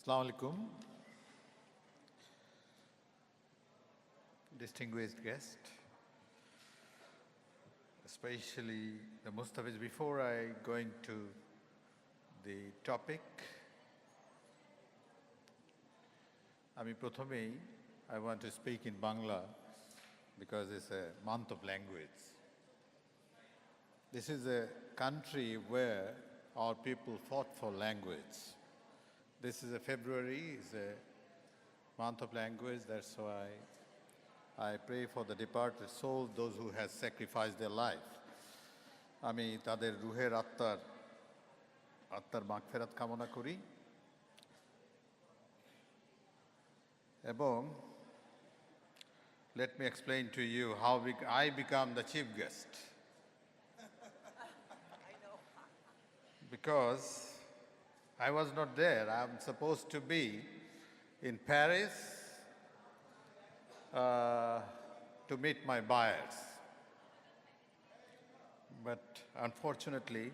Assalamu alaikum. Distinguished guest, especially the Mustafis. Before I go into the topic, I want to speak in Bangla because it's a month of language. This is a country where our people fought for language. This is a February, is a month of language. That's why I pray for the departed souls, those who have sacrificed their life. আমি তাদের রুহের আত্মার মাগফিরাত কামনা করি এবং let me explain to you how I become the chief guest. Because I was not there. I'm supposed to be in Paris to meet my buyers. But unfortunately,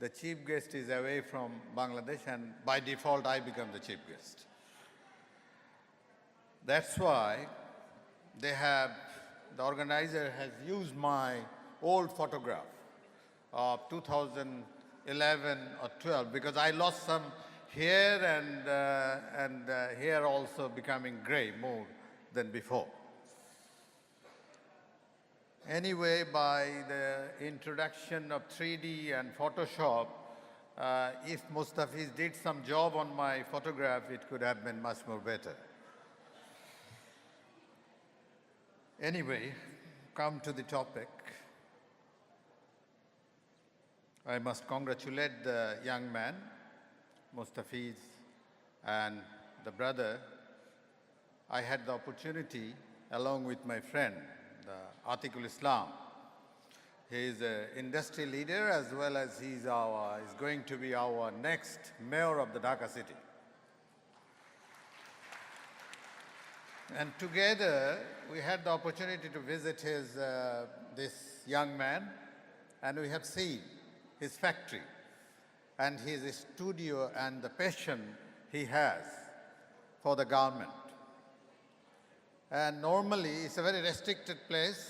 the chief guest is away from Bangladesh, and by default, I become the chief guest. That's why the organizer has used my old photograph of 2011 or 12, because I lost some hair and hair also becoming gray more than before. Anyway, by the introduction of 3D and Photoshop, if Mustafiz did some job on my photograph, it could have been much more better. Anyway, come to the topic. I must congratulate the young man, Mustafiz, and the brother. I had the opportunity, along with my friend, Atiqul Islam. He is an industry leader, as well as he's going to be our next mayor of the Dhaka city. And together, we had the opportunity to visit this young man, and we have seen his factory and his studio and the passion he has for the garment. And normally, it's a very restricted place.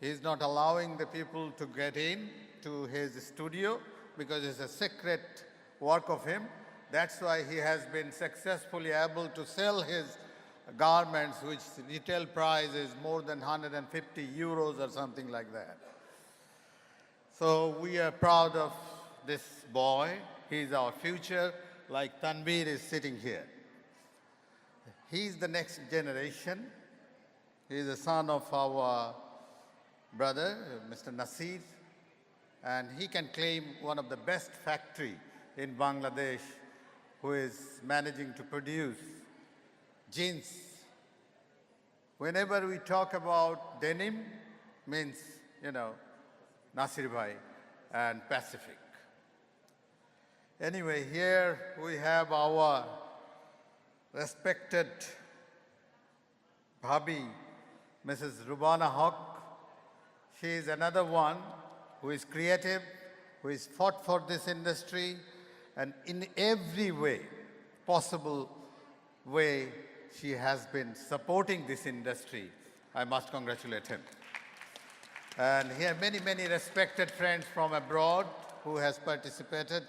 He's not allowing the people to get in to his studio because it's a secret work of him. That's why he has been successfully able to sell his garments, which retail price is more than 150 euros or something like that. So we are proud of this boy. He's our future, like Tanveer is sitting here. He's the next generation. He's the son of our brother, Mr. Nasir, and he can claim one of the best factory in Bangladesh, who is managing to produce jeans. Whenever we talk about denim, means, Nasir Bhai and Pacific. Anyway, here we have our respected Bhabi, Mrs. Rubana Haq. She is another one who is creative, who is fought for this industry, and in every way, possible way, she has been supporting this industry. I must congratulate him. And here many, many respected friends from abroad who has participated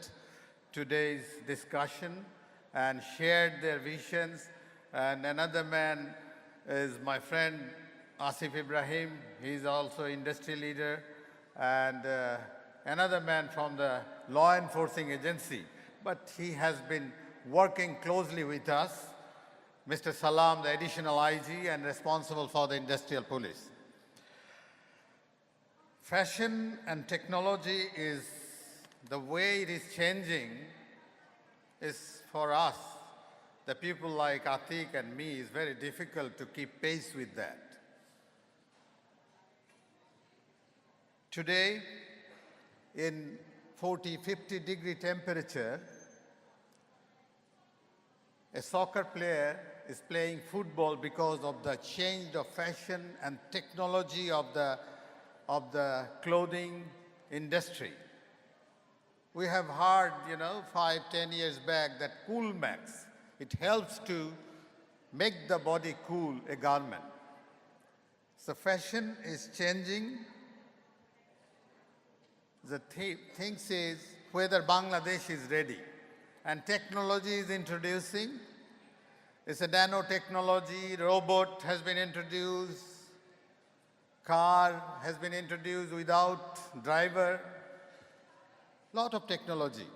today's discussion and shared their visions. And another man is my friend Asif Ibrahim. He's also industry leader. And another man from the law enforcing agency. But he has been working closely with us, Mr. Salam, the additional IG and responsible for the industrial police. Fashion and technology is the way it is changing is for us, the people like Atiq and me, is very difficult to keep pace with that. Today, in 40, 50 degree temperature, a soccer player is playing football because of the change of fashion and technology of the clothing industry. We have heard, 5, 10 years back that Cool Max It helps to make the body cool, a garment. So fashion is changing. The thing is whether Bangladesh is ready. And technology is introducing. It's a nanotechnology, robot has been introduced, car has been introduced without driver. Lot of technology,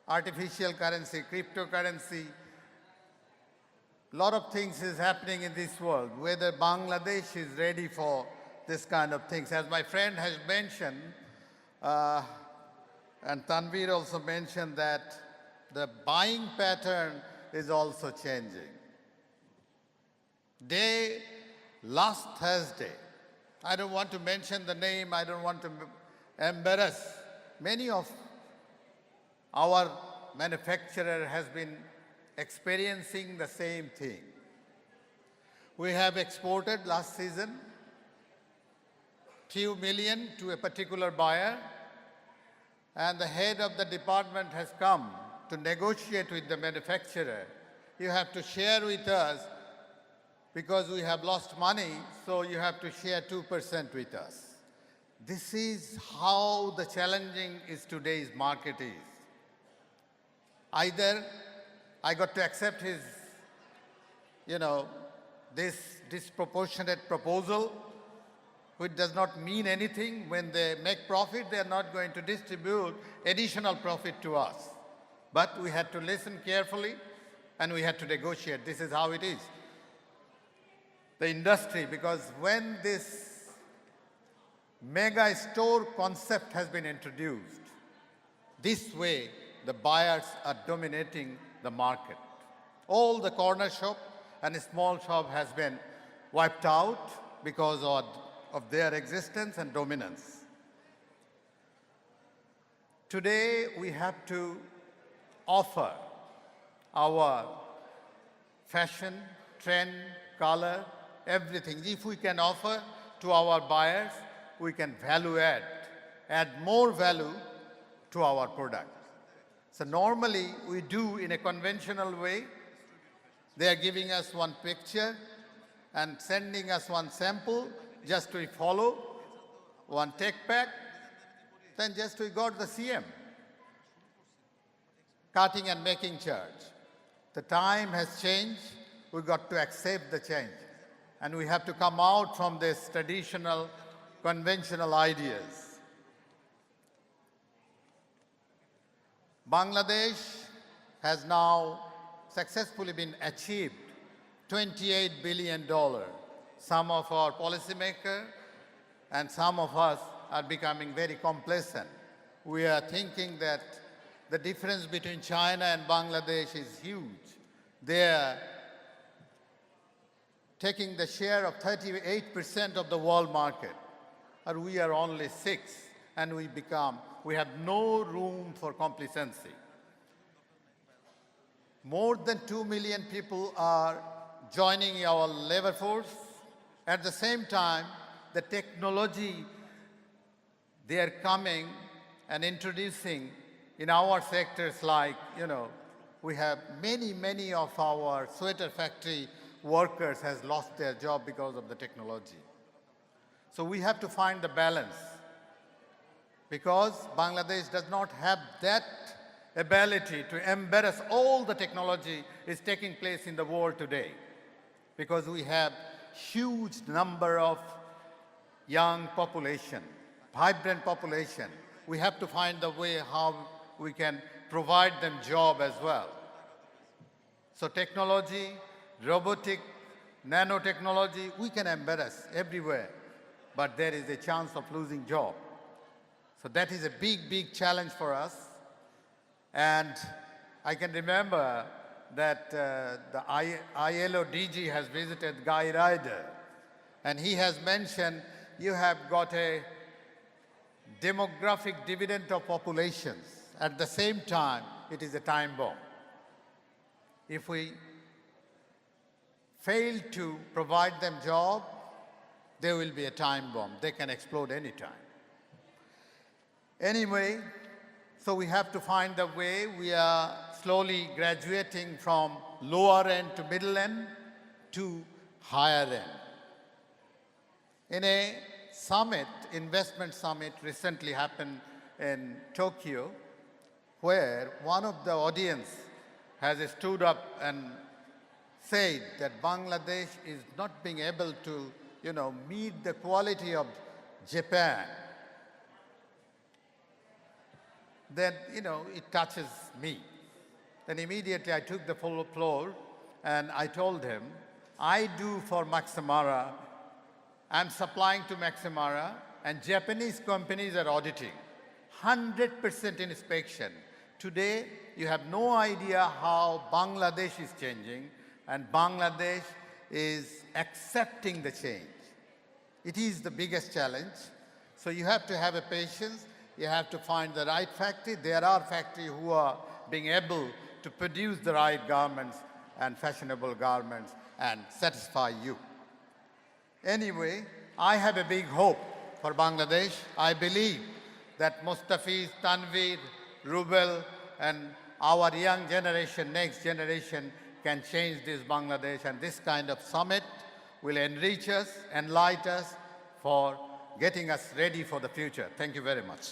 artificial currency, cryptocurrency, lot of things is happening in this world. Whether Bangladesh is ready for this kind of things. As my friend has mentioned, and Tanvir also mentioned that the buying pattern is also changing. Last Thursday, I don't want to mention the name, I don't want to embarrass. Many of our manufacturer has been experiencing the same thing. We have exported last season few million to a particular buyer, and the head of the department has come to negotiate with the manufacturer. You have to share with us because we have lost money, so you have to share 2% with us. This is how the challenging is today's market is. Either I got to accept his, this disproportionate proposal, which does not mean anything. When they make profit, they are not going to distribute additional profit to us. But we had to listen carefully and we had to negotiate. This is how it is. The industry, because when this mega store concept has been introduced, this way the buyers are dominating the market. All the corner shop and small shop has been wiped out because of their existence and dominance. Today we have to offer our fashion, trend, color, everything. If we can offer to our buyers, we can add more value to our product. So normally we do in a conventional way. They are giving us one picture and sending us one sample, just we follow, one take back, then just we got the CM. Cutting and making charge. The time has changed, we got to accept the change. And we have to come out from this traditional, conventional ideas. Bangladesh has now successfully been achieved $28 billion. Some of our policymakers and some of us are becoming very complacent. We are thinking that the difference between China and Bangladesh is huge. They are taking the share of 38% of the world market, and we are only 6%, and we have no room for complacency. More than 2 million people are joining our labor force. At the same time, the technology they are coming and introducing in our sectors, like, we have many of our sweater factory workers has lost their job because of the technology. So we have to find the balance, because Bangladesh does not have that ability to embrace all the technology is taking place in the world today, because we have huge number of young population, vibrant population. We have to find the way how we can provide them job as well. So technology, robotic, nanotechnology, we can embrace everywhere, but there is a chance of losing job. So that is a big challenge for us. And I can remember that the ILO DG has visited Guy Ryder, and he has mentioned you have got a demographic dividend of populations. At the same time, it is a time bomb. If we fail to provide them job, there will be a time bomb. They can explode anytime. Anyway, So we have to find the way. We are slowly graduating from lower end to middle end to higher end. In a summit, investment summit recently happened in Tokyo, where one of the audience has stood up and said that Bangladesh is not being able to, meet the quality of Japan. Then, it touches me. Then immediately I took the full floor and I told him, I do for McNamara, I'm supplying to McNamara, and Japanese companies are auditing. 100% inspection. Today, you have no idea how Bangladesh is changing, and Bangladesh is accepting the change. It is the biggest challenge. So you have to have a patience. You have to find the right factory. There are factories who are being able to produce the right garments and fashionable garments and satisfy you. Anyway, I have a big hope for Bangladesh. I believe that Mustafiz, Tanveer, Rubel, and our young generation, next generation, can change this Bangladesh, and this kind of summit will enrich us, enlighten us for getting us ready for the future. Thank you very much.